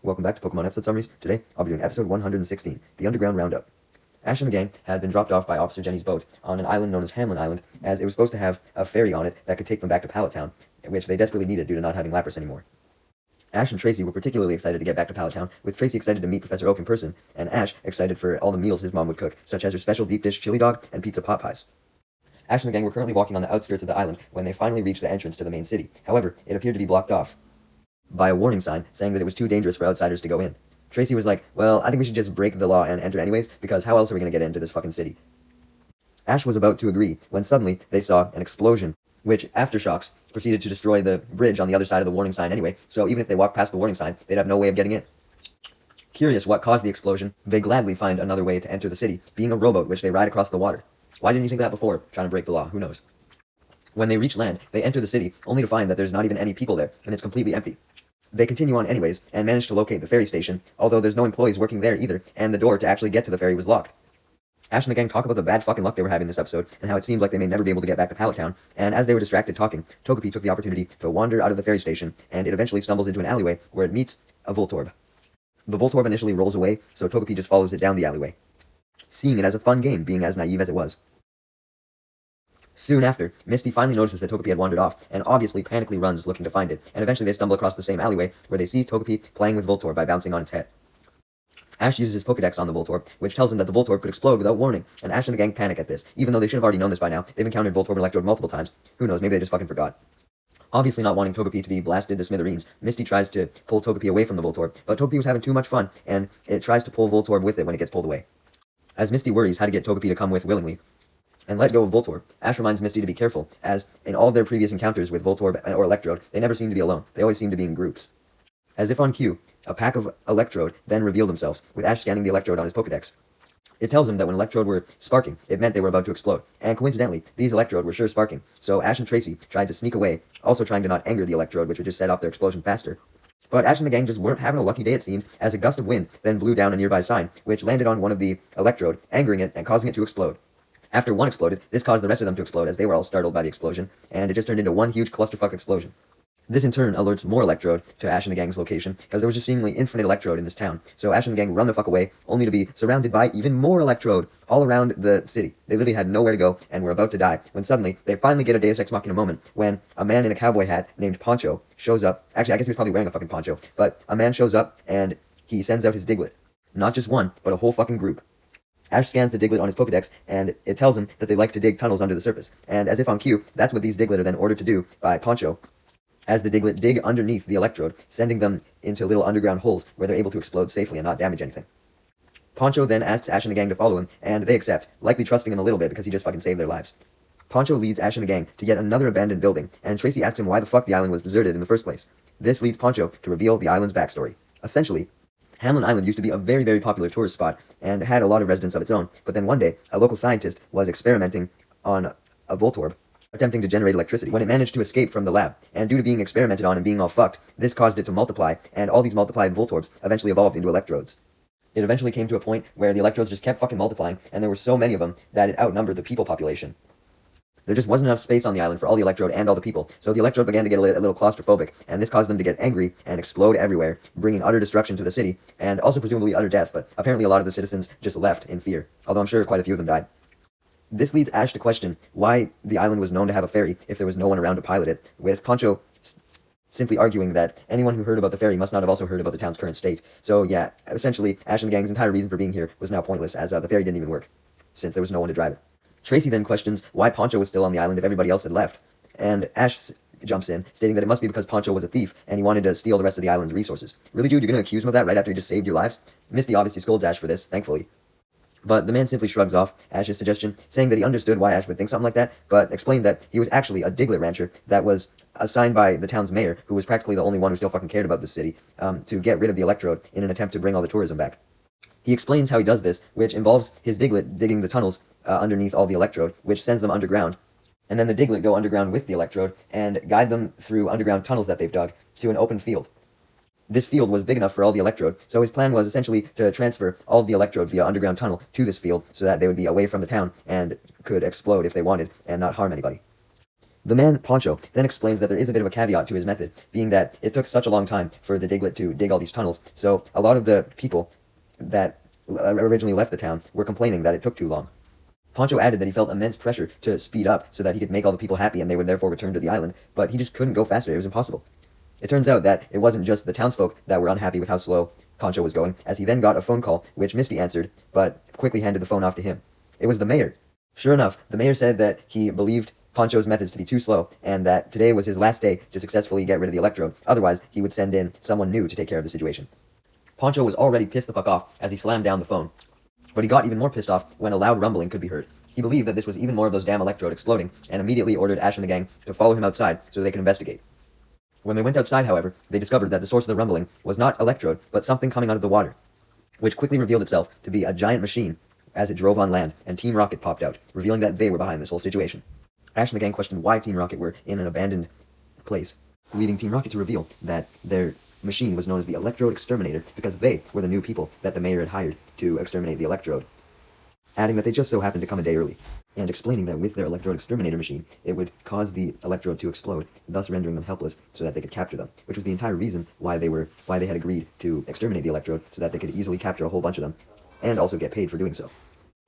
welcome back to Pokemon episode summaries. Today, I'll be doing episode 116, The Underground Roundup. Ash and the gang had been dropped off by Officer Jenny's boat on an island known as Hamlin Island, as it was supposed to have a ferry on it that could take them back to Pallet Town, which they desperately needed due to not having Lapras anymore. Ash and Tracy were particularly excited to get back to Pallet Town, with Tracy excited to meet Professor Oak in person, and Ash excited for all the meals his mom would cook, such as her special deep dish chili dog and pizza pot pies. Ash and the gang were currently walking on the outskirts of the island when they finally reached the entrance to the main city. However, it appeared to be blocked off by a warning sign saying that it was too dangerous for outsiders to go in. Tracy was like, well, I think we should just break the law and enter anyways, because how else are we going to get into this fucking city? Ash was about to agree when suddenly they saw an explosion, which aftershocks proceeded to destroy the bridge on the other side of the warning sign anyway, so even if they walked past the warning sign, they'd have no way of getting in. Curious what caused the explosion, they gladly find another way to enter the city, being a rowboat which they ride across the water. Why didn't you think that before, trying to break the law? Who knows? When they reach land, they enter the city, only to find that there's not even any people there, and it's completely empty. They continue on anyways, and manage to locate the ferry station, although there's no employees working there either, and the door to actually get to the ferry was locked. Ash and the gang talk about the bad fucking luck they were having this episode, and how it seemed like they may never be able to get back to Pallet Town, and as they were distracted talking, Togepi took the opportunity to wander out of the ferry station, and it eventually stumbles into an alleyway where it meets a Voltorb. The Voltorb initially rolls away, so Togepi just follows it down the alleyway, seeing it as a fun game, being as naive as it was. Soon after, Misty finally notices that Togepi had wandered off, and obviously panically runs looking to find it, and eventually they stumble across the same alleyway, where they see Togepi playing with Voltorb by bouncing on its head. Ash uses his Pokédex on the Voltorb, which tells him that the Voltorb could explode without warning, and Ash and the gang panic at this, even though they should have already known this by now. They've encountered Voltorb and Electrode multiple times. Who knows, maybe they just fucking forgot. Obviously not wanting Togepi to be blasted to smithereens, Misty tries to pull Togepi away from the Voltorb, but Togepi was having too much fun, and it tries to pull Voltorb with it when it gets pulled away. As Misty worries how to get Togepi to come with willingly, and let go of Voltorb, Ash reminds Misty to be careful, as in all of their previous encounters with Voltorb or Electrode, they never seem to be alone. They always seem to be in groups. As if on cue, a pack of Electrode then reveal themselves, with Ash scanning the Electrode on his Pokédex. It tells him that when Electrode were sparking, it meant they were about to explode, and coincidentally, these Electrode were sure sparking, so Ash and Tracy tried to sneak away, also trying to not anger the Electrode, which would just set off their explosion faster. But Ash and the gang just weren't having a lucky day, it seemed, as a gust of wind then blew down a nearby sign, which landed on one of the Electrode, angering it and causing it to explode. After one exploded, this caused the rest of them to explode as they were all startled by the explosion, and it just turned into one huge clusterfuck explosion. This in turn alerts more Electrode to Ash and the gang's location, because there was just seemingly infinite Electrode in this town, so Ash and the gang run the fuck away, only to be surrounded by even more Electrode all around the city. They literally had nowhere to go, and were about to die, when suddenly, they finally get a Deus Ex Machina moment, when a man in a cowboy hat named Poncho shows up. Actually, I guess he was probably wearing a fucking poncho, but a man shows up, and he sends out his Diglett. Not just one, but a whole fucking group. Ash scans the Diglett on his Pokédex, and it tells him that they like to dig tunnels under the surface, and as if on cue, that's what these Diglett are then ordered to do by Poncho, as the Diglett dig underneath the Electrode, sending them into little underground holes where they're able to explode safely and not damage anything. Poncho then asks Ash and the gang to follow him, and they accept, likely trusting him a little bit because he just fucking saved their lives. Poncho leads Ash and the gang to yet another abandoned building, and Tracy asks him why the fuck the island was deserted in the first place. This leads Poncho to reveal the island's backstory. Essentially, Hamlin Island used to be a very, very popular tourist spot, and had a lot of residents of its own, but then one day, a local scientist was experimenting on a Voltorb, attempting to generate electricity, when it managed to escape from the lab, and due to being experimented on and being all fucked, this caused it to multiply, and all these multiplied Voltorbs eventually evolved into Electrodes. It eventually came to a point where the Electrodes just kept fucking multiplying, and there were so many of them that it outnumbered the people population. There just wasn't enough space on the island for all the Electrode and all the people, so the Electrode began to get a little claustrophobic, and this caused them to get angry and explode everywhere, bringing utter destruction to the city, and also presumably utter death, but apparently a lot of the citizens just left in fear, although I'm sure quite a few of them died. This leads Ash to question why the island was known to have a ferry if there was no one around to pilot it, with Poncho simply arguing that anyone who heard about the ferry must not have also heard about the town's current state. So yeah, essentially, Ash and the gang's entire reason for being here was now pointless, as the ferry didn't even work, since there was no one to drive it. Tracy then questions why Poncho was still on the island if everybody else had left, and Ash jumps in, stating that it must be because Poncho was a thief, and he wanted to steal the rest of the island's resources. Really, dude, you're gonna accuse him of that right after he just saved your lives? Misty obviously scolds Ash for this, thankfully. But the man simply shrugs off Ash's suggestion, saying that he understood why Ash would think something like that, but explained that he was actually a Diglett rancher that was assigned by the town's mayor, who was practically the only one who still fucking cared about the city, to get rid of the Electrode in an attempt to bring all the tourism back. He explains how he does this, which involves his Diglett digging the tunnels underneath all the Electrode, which sends them underground, and then the Diglett go underground with the Electrode and guide them through underground tunnels that they've dug to an open field. This field was big enough for all the Electrode, so his plan was essentially to transfer all of the Electrode via underground tunnel to this field so that they would be away from the town and could explode if they wanted and not harm anybody. The man, Poncho, then explains that there is a bit of a caveat to his method, being that it took such a long time for the Diglett to dig all these tunnels, so a lot of the people that originally left the town were complaining that it took too long. Poncho added that he felt immense pressure to speed up so that he could make all the people happy and they would therefore return to the island, but he just couldn't go faster, it was impossible. It turns out that it wasn't just the townsfolk that were unhappy with how slow Poncho was going, as he then got a phone call, which Misty answered, but quickly handed the phone off to him. It was the mayor. Sure enough, the mayor said that he believed Poncho's methods to be too slow, and that today was his last day to successfully get rid of the electrode, otherwise he would send in someone new to take care of the situation. Poncho was already pissed the fuck off as he slammed down the phone, but he got even more pissed off when a loud rumbling could be heard. He believed that this was even more of those damn electrode exploding, and immediately ordered Ash and the gang to follow him outside so they could investigate. When they went outside, however, they discovered that the source of the rumbling was not electrode, but something coming out of the water, which quickly revealed itself to be a giant machine as it drove on land, and Team Rocket popped out, revealing that they were behind this whole situation. Ash and the gang questioned why Team Rocket were in an abandoned place, leading Team Rocket to reveal that their machine was known as the Electrode Exterminator because they were the new people that the mayor had hired to exterminate the electrode, adding that they just so happened to come a day early, and explaining that with their Electrode Exterminator machine, it would cause the electrode to explode, thus rendering them helpless so that they could capture them, which was the entire reason why they had agreed to exterminate the electrode, so that they could easily capture a whole bunch of them, and also get paid for doing so.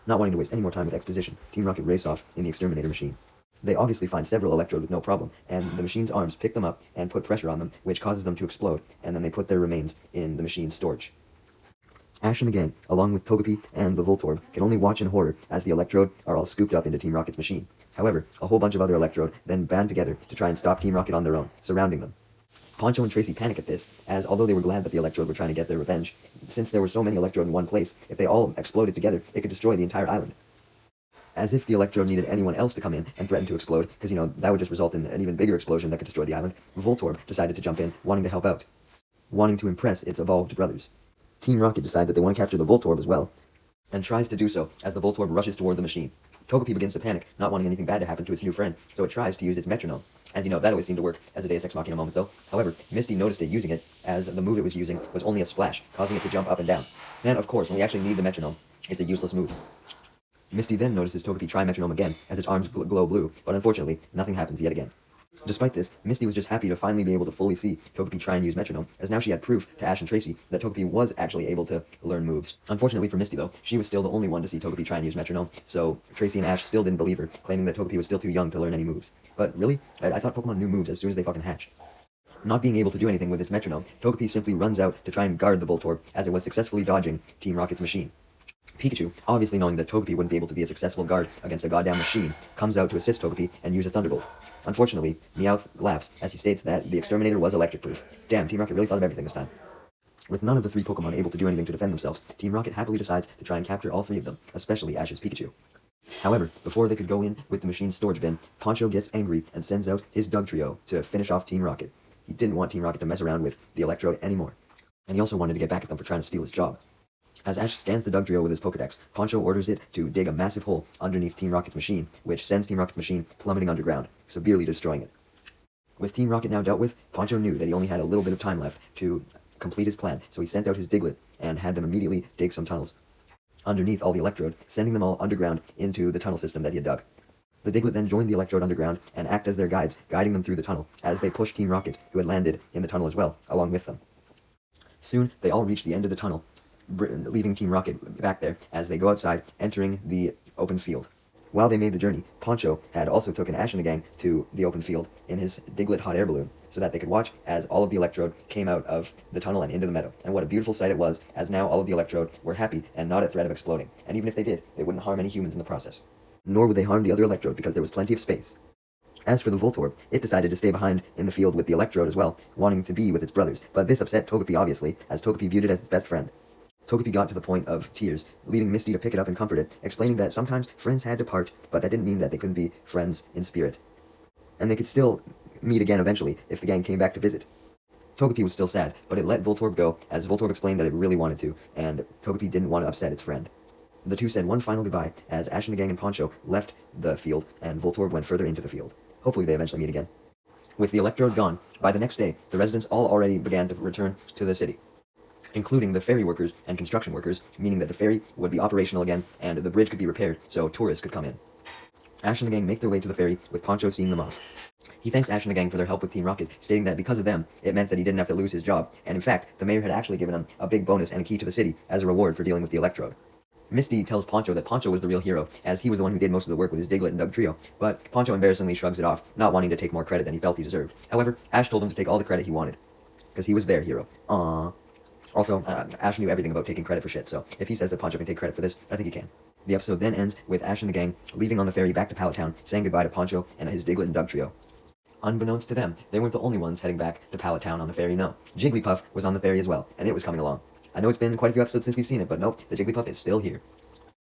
Not wanting to waste any more time with exposition, Team Rocket raced off in the exterminator machine. They obviously find several electrodes with no problem, and the machine's arms pick them up and put pressure on them, which causes them to explode, and then they put their remains in the machine's storage. Ash and the gang, along with Togepi and the Voltorb, can only watch in horror as the electrode are all scooped up into Team Rocket's machine. However, a whole bunch of other electrode then band together to try and stop Team Rocket on their own, surrounding them. Poncho and Tracy panic at this, as although they were glad that the electrode were trying to get their revenge, since there were so many electrode in one place, if they all exploded together, it could destroy the entire island. As if the electrode needed anyone else to come in and threaten to explode, because, that would just result in an even bigger explosion that could destroy the island, Voltorb decided to jump in, wanting to help out, wanting to impress its evolved brothers. Team Rocket decide that they want to capture the Voltorb as well, and tries to do so as the Voltorb rushes toward the machine. Togepi begins to panic, not wanting anything bad to happen to its new friend, so it tries to use its metronome. As you know, that always seemed to work as a Deus Ex Machina moment though. However, Misty noticed it using it, as the move it was using was only a splash, causing it to jump up and down. And of course, when we actually need the metronome, it's a useless move. Misty then notices Togepi try metronome again, as its arms glow blue, but unfortunately, nothing happens yet again. Despite this, Misty was just happy to finally be able to fully see Togepi try and use metronome, as now she had proof to Ash and Tracy that Togepi was actually able to learn moves. Unfortunately for Misty though, she was still the only one to see Togepi try and use metronome, so Tracy and Ash still didn't believe her, claiming that Togepi was still too young to learn any moves. But really, I thought Pokemon knew moves as soon as they fucking hatch. Not being able to do anything with its metronome, Togepi simply runs out to try and guard the Voltorb, as it was successfully dodging Team Rocket's machine. Pikachu, obviously knowing that Togepi wouldn't be able to be a successful guard against a goddamn machine, comes out to assist Togepi and use a Thunderbolt. Unfortunately, Meowth laughs as he states that the exterminator was electric-proof. Damn, Team Rocket really thought of everything this time. With none of the three Pokemon able to do anything to defend themselves, Team Rocket happily decides to try and capture all three of them, especially Ash's Pikachu. However, before they could go in with the machine's storage bin, Poncho gets angry and sends out his Dugtrio to finish off Team Rocket. He didn't want Team Rocket to mess around with the electrode anymore, and he also wanted to get back at them for trying to steal his job. As Ash scans the Dugtrio with his Pokedex, Poncho orders it to dig a massive hole underneath Team Rocket's machine, which sends Team Rocket's machine plummeting underground, severely destroying it. With Team Rocket now dealt with, Poncho knew that he only had a little bit of time left to complete his plan, so he sent out his Diglett and had them immediately dig some tunnels underneath all the electrode, sending them all underground into the tunnel system that he had dug. The Diglett then joined the electrode underground and act as their guides, guiding them through the tunnel, as they pushed Team Rocket, who had landed in the tunnel as well, along with them. Soon, they all reach the end of the tunnel, leaving Team Rocket back there as they go outside, entering the open field. While they made the journey, Poncho had also taken Ash and the gang to the open field in his Diglett hot air balloon, so that they could watch as all of the electrode came out of the tunnel and into the meadow. And what a beautiful sight it was, as now all of the electrode were happy and not at threat of exploding. And even if they did, they wouldn't harm any humans in the process. Nor would they harm the other electrode because there was plenty of space. As for the Voltorb, it decided to stay behind in the field with the electrode as well, wanting to be with its brothers, but this upset Togepi obviously, as Togepi viewed it as its best friend. Togepi got to the point of tears, leading Misty to pick it up and comfort it, explaining that sometimes friends had to part, but that didn't mean that they couldn't be friends in spirit. And they could still meet again eventually if the gang came back to visit. Togepi was still sad, but it let Voltorb go, as Voltorb explained that it really wanted to, and Togepi didn't want to upset its friend. The two said one final goodbye, as Ash and the gang and Poncho left the field, and Voltorb went further into the field. Hopefully they eventually meet again. With the electrode gone, by the next day, the residents all already began to return to the city, including the ferry workers and construction workers, meaning that the ferry would be operational again, and the bridge could be repaired, so tourists could come in. Ash and the gang make their way to the ferry, with Poncho seeing them off. He thanks Ash and the gang for their help with Team Rocket, stating that because of them, it meant that he didn't have to lose his job, and in fact, the mayor had actually given him a big bonus and a key to the city as a reward for dealing with the Electrode. Misty tells Poncho that Poncho was the real hero, as he was the one who did most of the work with his Diglett and Doug trio, but Poncho embarrassingly shrugs it off, not wanting to take more credit than he felt he deserved. However, Ash told him to take all the credit he wanted, because he was their hero. Aww. Also, Ash knew everything about taking credit for shit, so if he says that Poncho can take credit for this, I think he can. The episode then ends with Ash and the gang leaving on the ferry back to Pallet Town, saying goodbye to Poncho and his Diglett and Doug trio. Unbeknownst to them, they weren't the only ones heading back to Pallet Town on the ferry, no. Jigglypuff was on the ferry as well, and it was coming along. I know it's been quite a few episodes since we've seen it, but nope, the Jigglypuff is still here.